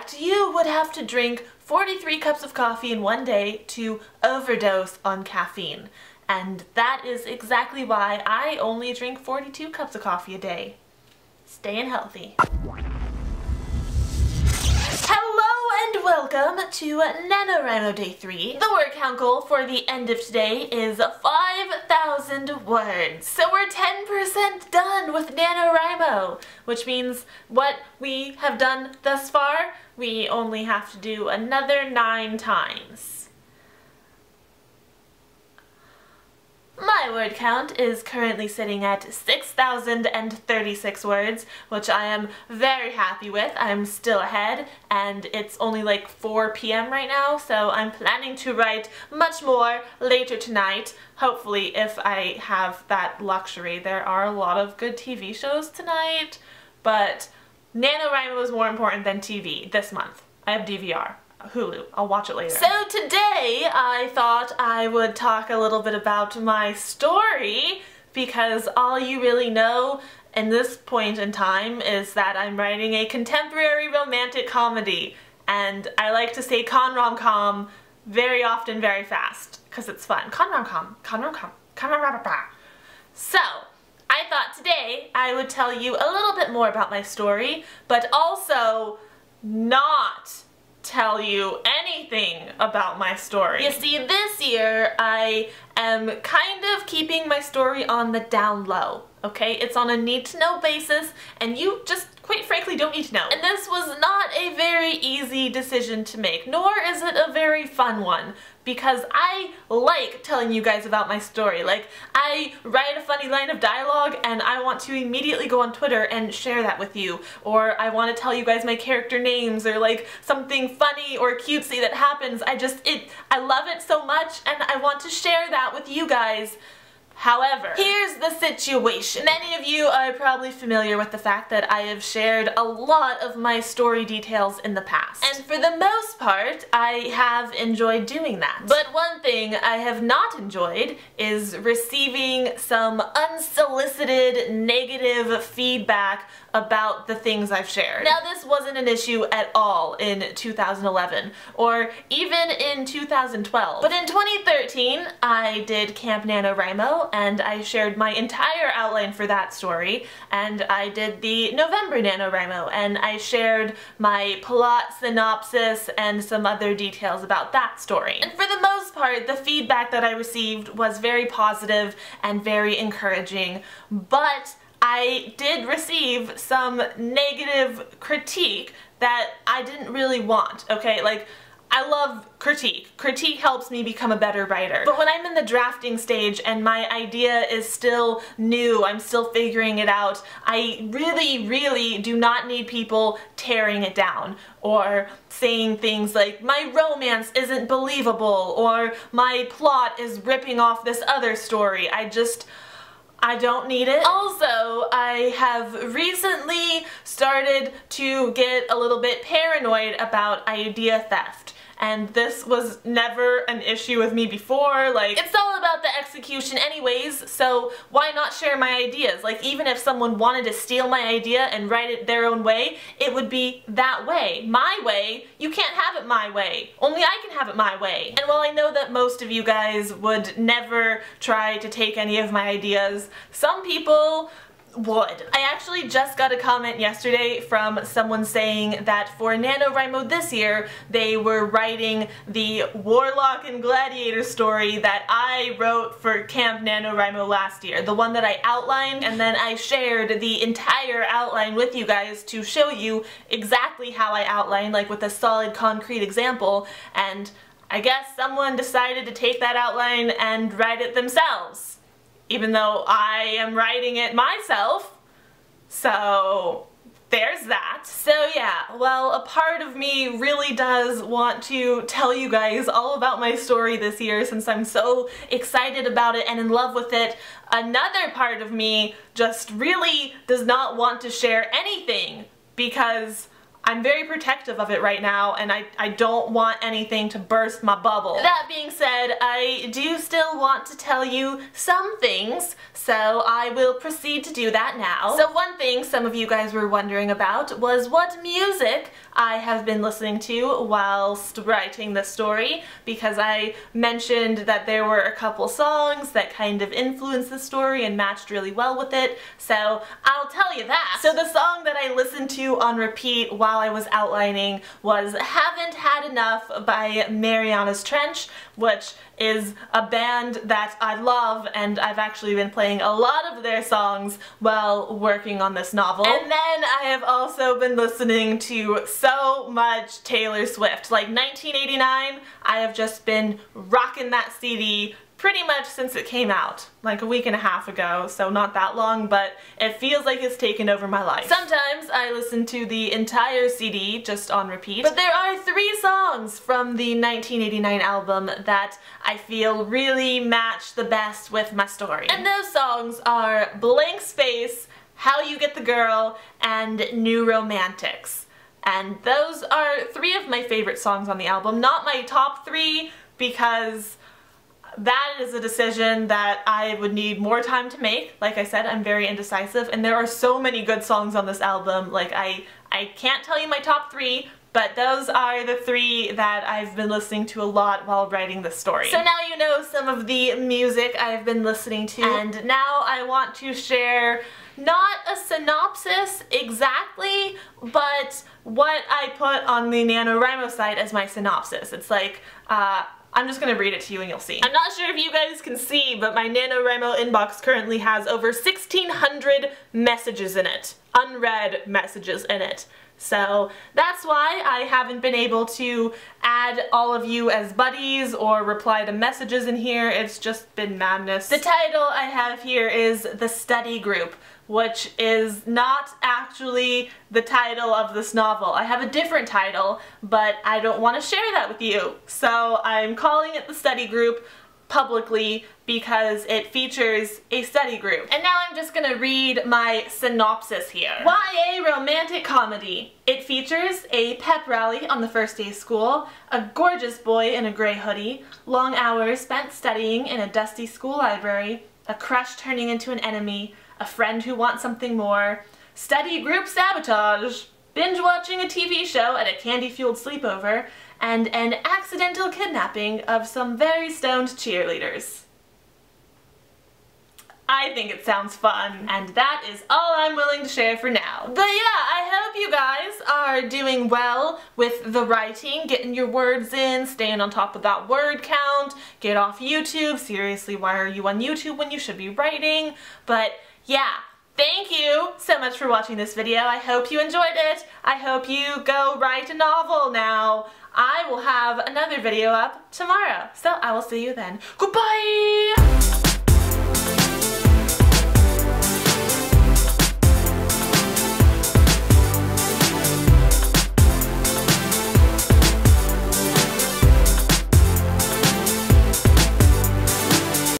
fact, you would have to drink 43 cups of coffee in one day to overdose on caffeine. And that is exactly why I only drink 42 cups of coffee a day. Staying healthy. Hello and welcome to Nanowrimo Day 3. The word count goal for the end of today is 5,000 words. So we're 10% done with Nanowrimo, which means what we have done thus far, we only have to do another 9 times. My word count is currently sitting at 6,036 words, which I am very happy with. I'm still ahead, and it's only like 4 p.m. right now, so I'm planning to write much more later tonight. Hopefully, if I have that luxury. There are a lot of good TV shows tonight, but NaNoWriMo is more important than TV this month. I have DVR. Hulu. I'll watch it later. So today I thought I would talk a little bit about my story, because all you really know in this point in time is that I'm writing a contemporary romantic comedy, and I like to say con-rom-com very often very fast because it's fun. Con-rom-com, con-rom-com, con-rom-rom-com. So I thought today I would tell you a little bit more about my story, but also not tell you anything about my story. You see, this year I am kind of keeping my story on the down low, okay? It's on a need-to-know basis, and you just quite frankly don't need to know. And this was not a very easy decision to make, nor is it a very fun one, because I like telling you guys about my story. Like, I write a funny line of dialogue and I want to immediately go on Twitter and share that with you, or I want to tell you guys my character names, or like something funny or cutesy that happens. I love it so much, and I want to share that with you guys. However, here's the situation. Many of you are probably familiar with the fact that I have shared a lot of my story details in the past. And for the most part, I have enjoyed doing that. But one thing I have not enjoyed is receiving some unsolicited negative feedback about the things I've shared. Now, this wasn't an issue at all in 2011, or even in 2012. But in 2013, I did Camp NaNoWriMo, and I shared my entire outline for that story, and I did the November NaNoWriMo, and I shared my plot synopsis and some other details about that story. And for the most part, the feedback that I received was very positive and very encouraging, but I did receive some negative critique that I didn't really want, okay? Like, I love critique. Critique helps me become a better writer. But when I'm in the drafting stage and my idea is still new, I'm still figuring it out, I really do not need people tearing it down or saying things like, my romance isn't believable, or my plot is ripping off this other story. I don't need it. Also, I have recently started to get a little bit paranoid about idea theft. And this was never an issue with me before. Like, it's all about the execution anyways, so why not share my ideas? Like, even if someone wanted to steal my idea and write it their own way, it would be that way. My way, you can't have it my way. Only I can have it my way. And while I know that most of you guys would never try to take any of my ideas, some people would. I actually just got a comment yesterday from someone saying that for NaNoWriMo this year, they were writing the Warlock and Gladiator story that I wrote for Camp NaNoWriMo last year. The one that I outlined, and then I shared the entire outline with you guys to show you exactly how I outlined, like with a solid concrete example, and I guess someone decided to take that outline and write it themselves, even though I am writing it myself. So there's that. So yeah, well, a part of me really does want to tell you guys all about my story this year since I'm so excited about it and in love with it. Another part of me just really does not want to share anything because I'm very protective of it right now, and I don't want anything to burst my bubble. That being said, I do still want to tell you some things, so I will proceed to do that now. So one thing some of you guys were wondering about was what music I have been listening to whilst writing the story, because I mentioned that there were a couple songs that kind of influenced the story and matched really well with it, so I'll tell you that. So the song that I listened to on repeat while I was outlining was Haven't Had Enough by Mariana's Trench, which is a band that I love, and I've actually been playing a lot of their songs while working on this novel. And then I have also been listening to so much Taylor Swift. Like 1989, I have just been rocking that CD pretty much since it came out, like a week and a half ago, so not that long, but it feels like it's taken over my life. Sometimes I listen to the entire CD just on repeat, but there are 3 songs from the 1989 album that I feel really match the best with my story. And those songs are Blank Space, How You Get the Girl, and New Romantics. And those are 3 of my favorite songs on the album. Not my top 3, because that is a decision that I would need more time to make. Like I said, I'm very indecisive, and there are so many good songs on this album. Like, I can't tell you my top 3, but those are the 3 that I've been listening to a lot while writing this story. So now you know some of the music I've been listening to, and now I want to share not a synopsis exactly, but what I put on the Nanowrimo site as my synopsis. It's like, I'm just gonna read it to you and you'll see. I'm not sure if you guys can see, but my Nanowrimo inbox currently has over 1,600 messages in it. Unread messages in it. So that's why I haven't been able to add all of you as buddies or reply to messages in here. It's just been madness. The title I have here is The Study Group, which is not actually the title of this novel. I have a different title, but I don't want to share that with you. So I'm calling it The Study Group publicly because it features a study group. And now I'm just gonna read my synopsis here. YA romantic comedy. It features a pep rally on the first day of school, a gorgeous boy in a gray hoodie, long hours spent studying in a dusty school library, a crush turning into an enemy, a friend who wants something more, study group sabotage, binge watching a TV show at a candy-fueled sleepover, and an accidental kidnapping of some very stoned cheerleaders. I think it sounds fun, and that is all I'm willing to share for now. But yeah, I hope you guys are doing well with the writing, getting your words in, staying on top of that word count, get off YouTube. Seriously, why are you on YouTube when you should be writing? But yeah, thank you so much for watching this video. I hope you enjoyed it. I hope you go write a novel now. I will have another video up tomorrow, so I will see you then. Goodbye!